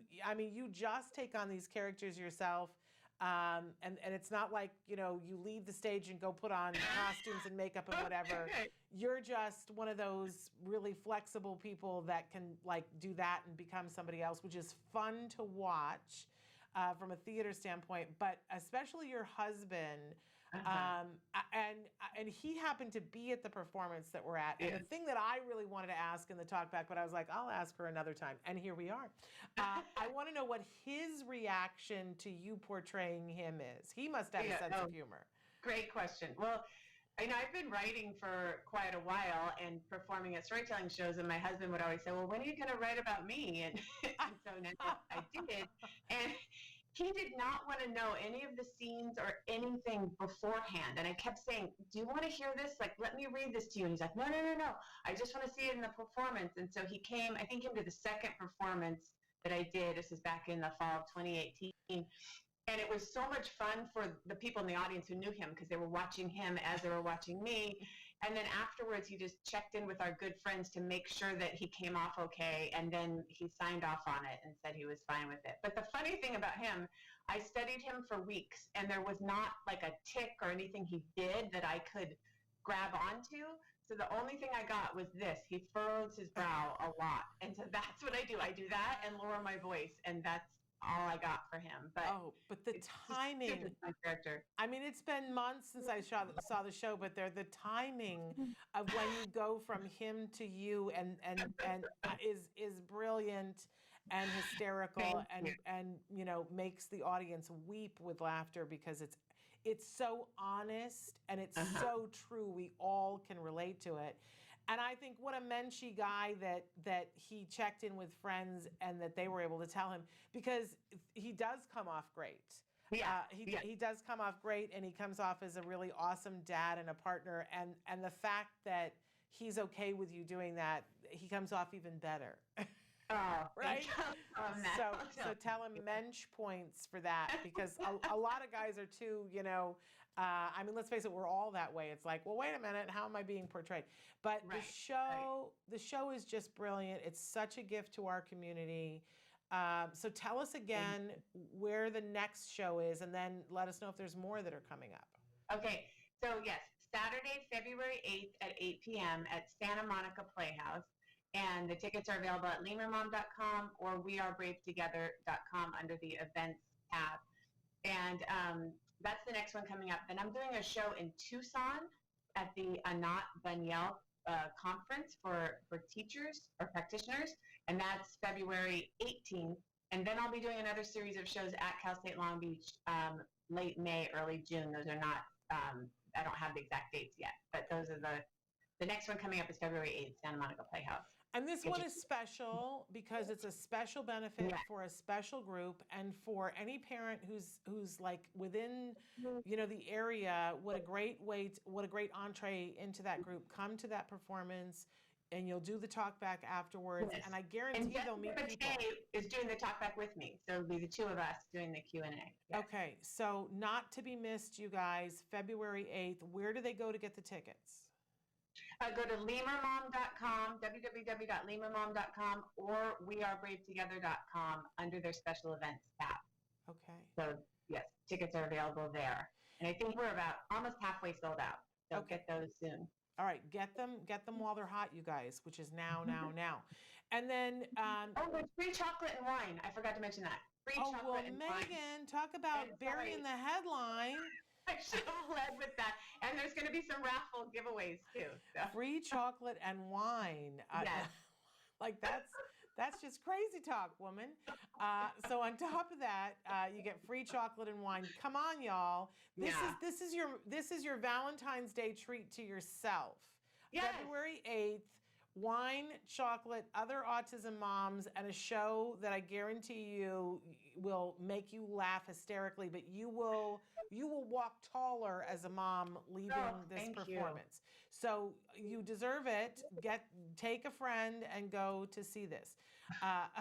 just take on these characters yourself. And it's not like, you leave the stage and go put on costumes and makeup and whatever. You're just one of those really flexible people that can do that and become somebody else, which is fun to watch from a theater standpoint, but especially your husband. And he happened to be at the performance that we're at. And the thing that I really wanted to ask in the talk back, but I was like, I'll ask her another time. And here we are. I want to know what his reaction to you portraying him is. He must have a sense of humor. Great question. Well, I've been writing for quite a while and performing at storytelling shows, and my husband would always say, well, when are you going to write about me? And, and so now I did. And he did not want to know any of the scenes or anything beforehand. And I kept saying, do you want to hear this? Like, let me read this to you. And he's like, no. I just want to see it in the performance. And so he came to the second performance that I did. This is back in the fall of 2018. And it was so much fun for the people in the audience who knew him because they were watching him as they were watching me. And then afterwards, he just checked in with our good friends to make sure that he came off okay. And then he signed off on it and said he was fine with it. But the funny thing about him, I studied him for weeks, and there was not like a tick or anything he did that I could grab onto. So the only thing I got was this. He furrows his brow a lot. And so that's what I do. I do that and lower my voice, and that's all I got for him. But the timing. Character. I mean, it's been months since I saw the show, but the timing of when you go from him to you and is brilliant and hysterical and makes the audience weep with laughter because it's so honest and it's so true. We all can relate to it. And I think what a menschy guy that he checked in with friends and that they were able to tell him, because he does come off great. He does come off great, and he comes off as a really awesome dad and a partner. And the fact that he's okay with you doing that, he comes off even better. Right? So tell him mensch points for that, because a lot of guys are too, I mean, let's face it, we're all that way. It's like, well, wait a minute, how am I being portrayed? But the show is just brilliant. It's such a gift to our community. So tell us again where the next show is, and then let us know if there's more that are coming up. Okay, so yes, Saturday, February 8th at 8 p.m. at Santa Monica Playhouse. And the tickets are available at lemurmom.com or wearebravetogether.com under the events tab. And that's the next one coming up. Then I'm doing a show in Tucson at the Anat Danielle conference for teachers or practitioners. And that's February 18th. And then I'll be doing another series of shows at Cal State Long Beach late May, early June. Those are not, I don't have the exact dates yet, but those are the next one coming up is February 8th, Santa Monica Playhouse. And this one is special because it's a special benefit for a special group, and for any parent who's like within, the area. What a great entree into that group. Come to that performance, and you'll do the talk back afterwards. Yes. And I guarantee they'll meet people. Is doing the talk back with me, so it'll be the two of us doing the Q&A. Yes. Okay, so not to be missed, you guys. February 8th. Where do they go to get the tickets? Go to lemurmom.com, www.lemurmom.com, or wearebravetogether.com under their special events tab. Okay. So, yes, tickets are available there. And I think we're about almost halfway sold out. So get those soon. All right, get them while they're hot, you guys, which is now. And then... there's free chocolate and wine. I forgot to mention that. Free chocolate and wine. Megan, talk about burying the headline. I should have led with that. And there's going to be some raffle giveaways too. So. Free chocolate and wine. Yes. Like that's just crazy talk, woman. So on top of that, you get free chocolate and wine. Come on, y'all. This is your Valentine's Day treat to yourself. Yes. February 8th. Wine, chocolate, other autism moms, and a show that I guarantee you will make you laugh hysterically, but you will walk taller as a mom leaving this performance. So you deserve it. Take a friend and go to see this.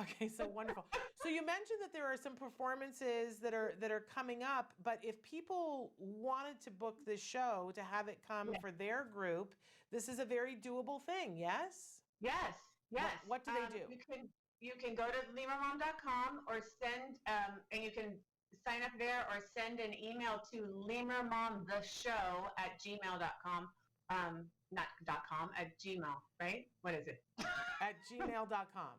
Okay, so wonderful. So you mentioned that there are some performances that are coming up, but if people wanted to book this show to have it come for their group, this is a very doable thing, yes? Yes. What do they do? You can go to lemurmom.com or send, and you can sign up there or send an email to lemurmomtheshow@gmail.com. Not .com, at Gmail, right? What is it? At gmail.com.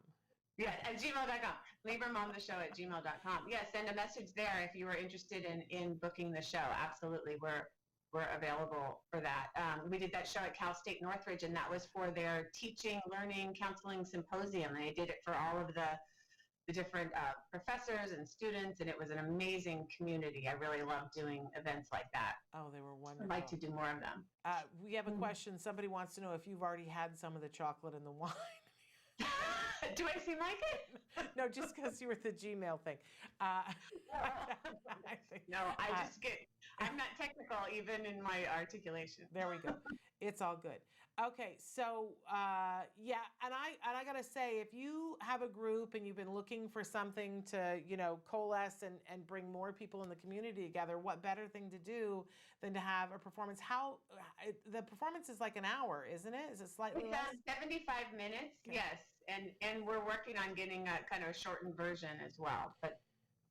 Yes, at gmail.com. lemurmomtheshow@gmail.com. Yes, send a message there if you were interested in booking the show. Absolutely, we're available for that. We did that show at Cal State Northridge, and that was for their teaching, learning, counseling symposium. They did it for all of the the different professors and students, and it was an amazing community. I really love doing events like that. Oh, they were wonderful. I'd like to do more of them. We have a question. Somebody wants to know if you've already had some of the chocolate and the wine. Do I seem like it? No, just because you were the Gmail thing. No, I'm not technical even in my articulation. There we go. It's all good. Okay, so yeah, and I gotta say, if you have a group and you've been looking for something to, coalesce and bring more people in the community together, what better thing to do than to have a performance? The performance is like an hour, isn't it? Is it slightly less? 75 minutes, okay. Yes, and we're working on getting a kind of a shortened version as well, but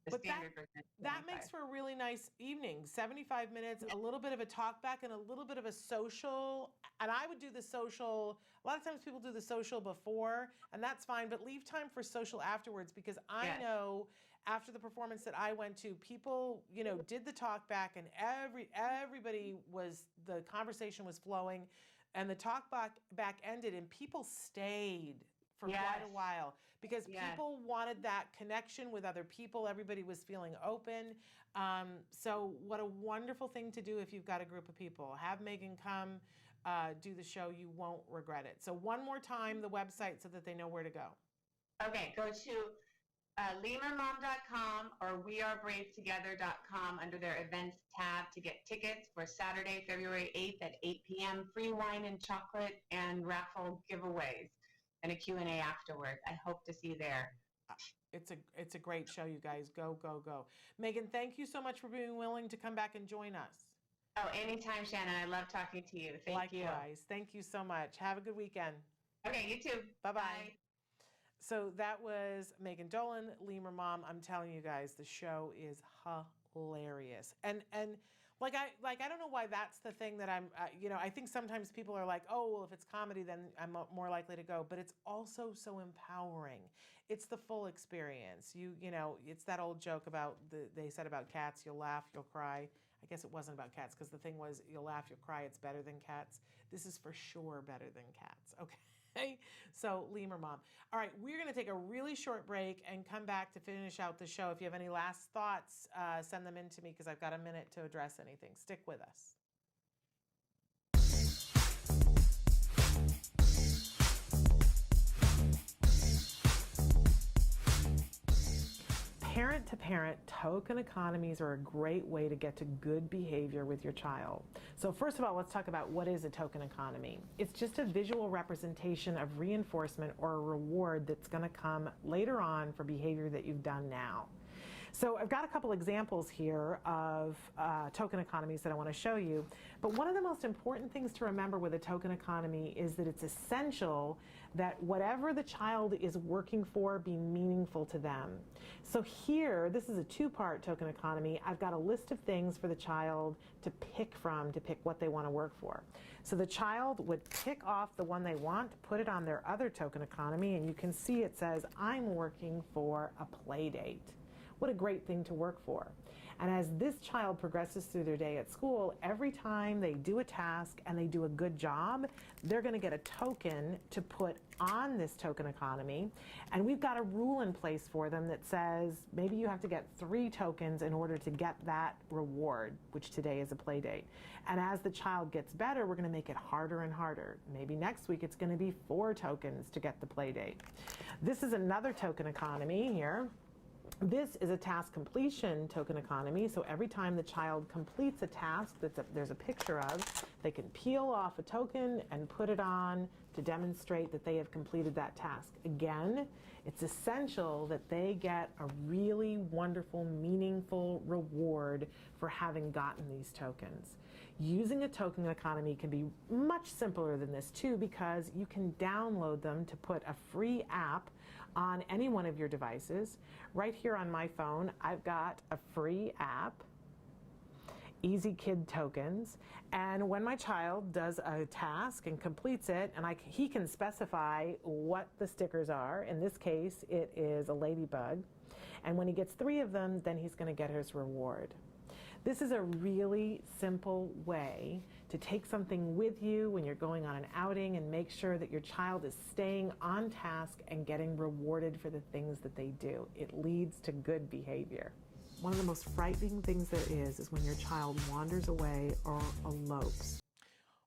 standard version. That makes for a really nice evening. 75 minutes, a little bit of a talk back and a little bit of a social. And I would do the social. A lot of times people do the social before, and that's fine, but leave time for social afterwards, because I know after the performance that I went to, people, did the talk back, and everybody the conversation was flowing, and the talk back ended, and people stayed for quite a while, because people wanted that connection with other people. Everybody was feeling open. So what a wonderful thing to do if you've got a group of people. Have Megan come do the show. You won't regret it. So one more time, the website, so that they know where to go. Okay, go to lemurmom.com or wearebravetogether.com under their events tab to get tickets for Saturday, February 8th at 8 p.m. Free wine and chocolate and raffle giveaways and a Q&A afterward. I hope to see you there. It's a great show, you guys. Go, go, go. Megan, thank you so much for being willing to come back and join us. Oh, anytime, Shannon. I love talking to you. Thank you. Likewise. Thank you so much. Have a good weekend. Okay, you too. Bye-bye. Bye. So that was Megan Dolan, Lemur Mom. I'm telling you guys, the show is hilarious. And I don't know why that's the thing that I'm, I think sometimes people are like, oh, well, if it's comedy, then I'm more likely to go. But it's also so empowering. It's the full experience. It's that old joke about, they said about cats, you'll laugh, you'll cry. I guess it wasn't about cats, because the thing was, you'll laugh, you'll cry, it's better than cats. This is for sure better than cats, okay? So, Lemur Mom. All right, we're going to take a really short break and come back to finish out the show. If you have any last thoughts, send them in to me, because I've got a minute to address anything. Stick with us. Parent-to-parent token economies are a great way to get to good behavior with your child. So first of all, let's talk about what is a token economy. It's just a visual representation of reinforcement or a reward that's going to come later on for behavior that you've done now. So I've got a couple examples here of token economies that I want to show you. But one of the most important things to remember with a token economy is that it's essential that whatever the child is working for be meaningful to them. So here, this is a two-part token economy. I've got a list of things for the child to pick from, to pick what they want to work for. So the child would pick off the one they want, put it on their other token economy, and you can see it says, I'm working for a play date. What a great thing to work for. And as this child progresses through their day at school, every time they do a task and they do a good job, they're going to get a token to put on this token economy. And we've got a rule in place for them that says maybe you have to get 3 tokens in order to get that reward, which today is a play date. And as the child gets better, we're going to make it harder and harder. Maybe next week it's going to be 4 tokens to get the play date. This is another token economy here. This is a task completion token economy, so every time the child completes a task that there's a picture of, they can peel off a token and put it on to demonstrate that they have completed that task. Again, it's essential that they get a really wonderful, meaningful reward for having gotten these tokens. Using a token economy can be much simpler than this too, because you can download them to put a free app on any one of your devices. Right here on my phone, I've got a free app, Easy Kid Tokens, and when my child does a task and completes it, and he can specify what the stickers are. In this case, it is a ladybug, and when he gets 3 of them, then he's going to get his reward. This is a really simple way to take something with you when you're going on an outing and make sure that your child is staying on task and getting rewarded for the things that they do. It leads to good behavior. One of the most frightening things there is when your child wanders away or elopes.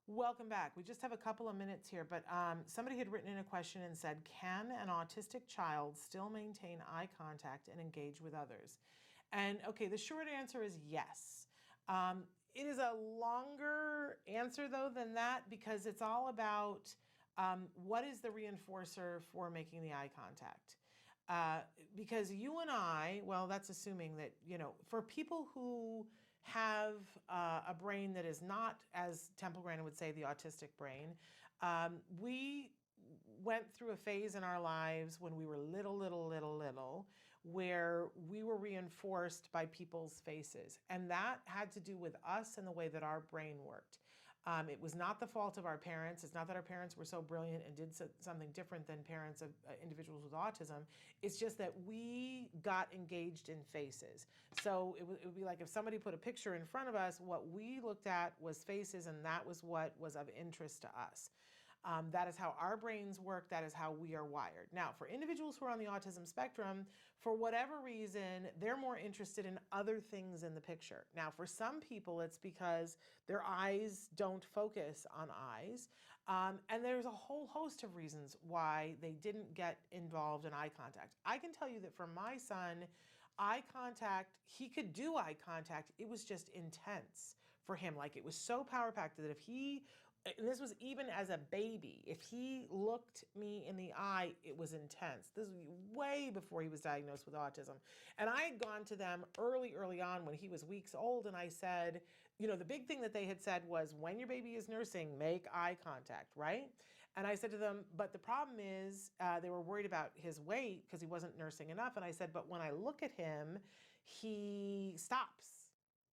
Welcome back. We just have a couple of minutes here, but somebody had written in a question and said, can an autistic child still maintain eye contact and engage with others? And okay, the short answer is yes. It is a longer answer though than that, because it's all about what is the reinforcer for making the eye contact. Because you and I, well, that's assuming that, you know, for people who have a brain that is not, as Temple Grandin would say, the autistic brain, we went through a phase in our lives when we were little, where we were reinforced by people's faces. And that had to do with us and the way that our brain worked. It was not the fault of our parents. It's not that our parents were so brilliant and did something different than parents of individuals with autism. It's just that we got engaged in faces. So it would be like if somebody put a picture in front of us, what we looked at was faces, and that was what was of interest to us. That is how our brains work. That is how we are wired. Now, for individuals who are on the autism spectrum, for whatever reason, they're more interested in other things in the picture. Now, for some people, it's because their eyes don't focus on eyes. And there's a whole host of reasons why they didn't get involved in eye contact. I can tell you that for my son, eye contact, he could do eye contact. It was just intense for him. Like, it was so power-packed that if he, and this was even as a baby, if he looked me in the eye, it was intense. This was way before he was diagnosed with autism. And I had gone to them early on when he was weeks old, and I said, you know, the big thing that they had said was, when your baby is nursing, make eye contact, right? And I said to them, but the problem is, they were worried about his weight because he wasn't nursing enough. And I said, but when I look at him, he stops.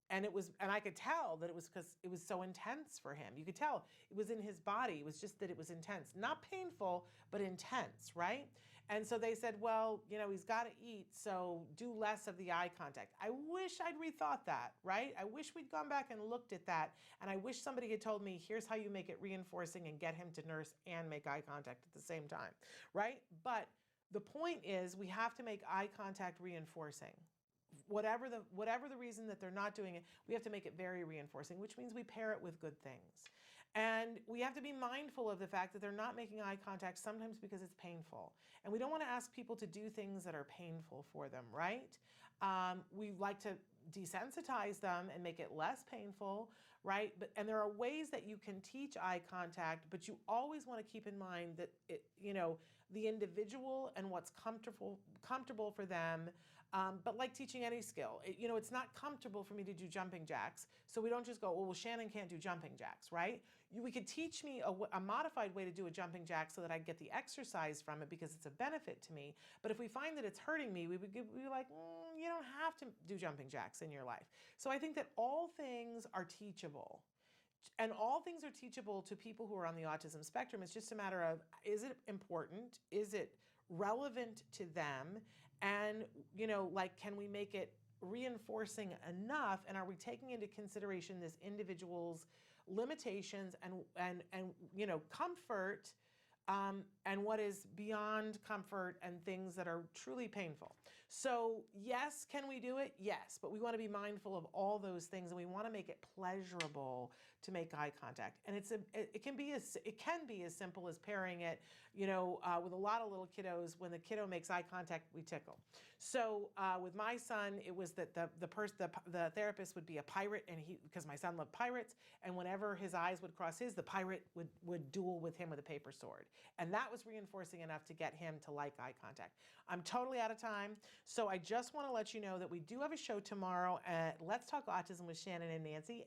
And I could tell that it was because it was so intense for him. You could tell it was in his body. It was just that it was intense, not painful, but intense, right? And so they said, well, you know, he's got to eat, so do less of the eye contact. I wish I'd rethought that, right? I wish we'd gone back and looked at that. And I wish somebody had told me, here's how you make it reinforcing and get him to nurse and make eye contact at the same time, right? But the point is, we have to make eye contact reinforcing. Whatever the reason that they're not doing it, we have to make it very reinforcing, which means we pair it with good things. And we have to be mindful of the fact that they're not making eye contact sometimes because it's painful. And we don't want to ask people to do things that are painful for them, right? We like to desensitize them and make it less painful, right? And there are ways that you can teach eye contact, but you always want to keep in mind that the individual and what's comfortable for them. But like teaching any skill, it's not comfortable for me to do jumping jacks. So we don't just go, well, Shannon can't do jumping jacks, right? We could teach me a modified way to do a jumping jack so that I get the exercise from it because it's a benefit to me. But if we find that it's hurting me, we'd be like, you don't have to do jumping jacks in your life. So I think that all things are teachable. And all things are teachable to people who are on the autism spectrum. It's just a matter of, is it important? Is it relevant to them? And, can we make it reinforcing enough? And are we taking into consideration this individual's limitations and comfort, and what is beyond comfort and things that are truly painful? So yes, can we do it? Yes, but we want to be mindful of all those things, and we want to make it pleasurable to make eye contact. And it can be as simple as pairing it, with a lot of little kiddos. When the kiddo makes eye contact, we tickle. So with my son, it was that the therapist would be a pirate, and because my son loved pirates, and whenever his eyes would cross his, the pirate would duel with him with a paper sword, and that was reinforcing enough to get him to like eye contact. I'm totally out of time, so I just want to let you know that we do have a show tomorrow at Let's Talk Autism with Shannon and Nancy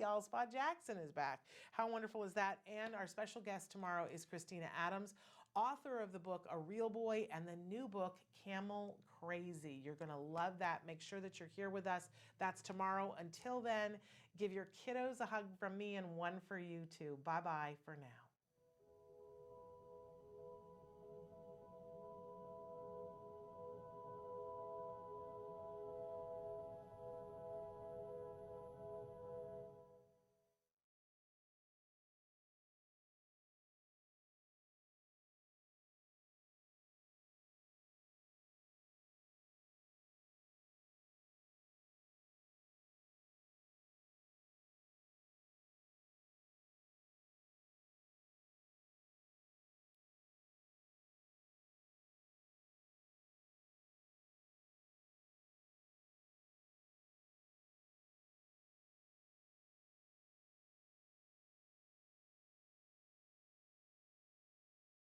Allspot Jackson is back. How wonderful is that? And our special guest tomorrow is Christina Adams, author of the book A Real Boy and the new book Camel Crazy. You're going to love that. Make sure that you're here with us. That's tomorrow. Until then, give your kiddos a hug from me and one for you too. Bye-bye for now.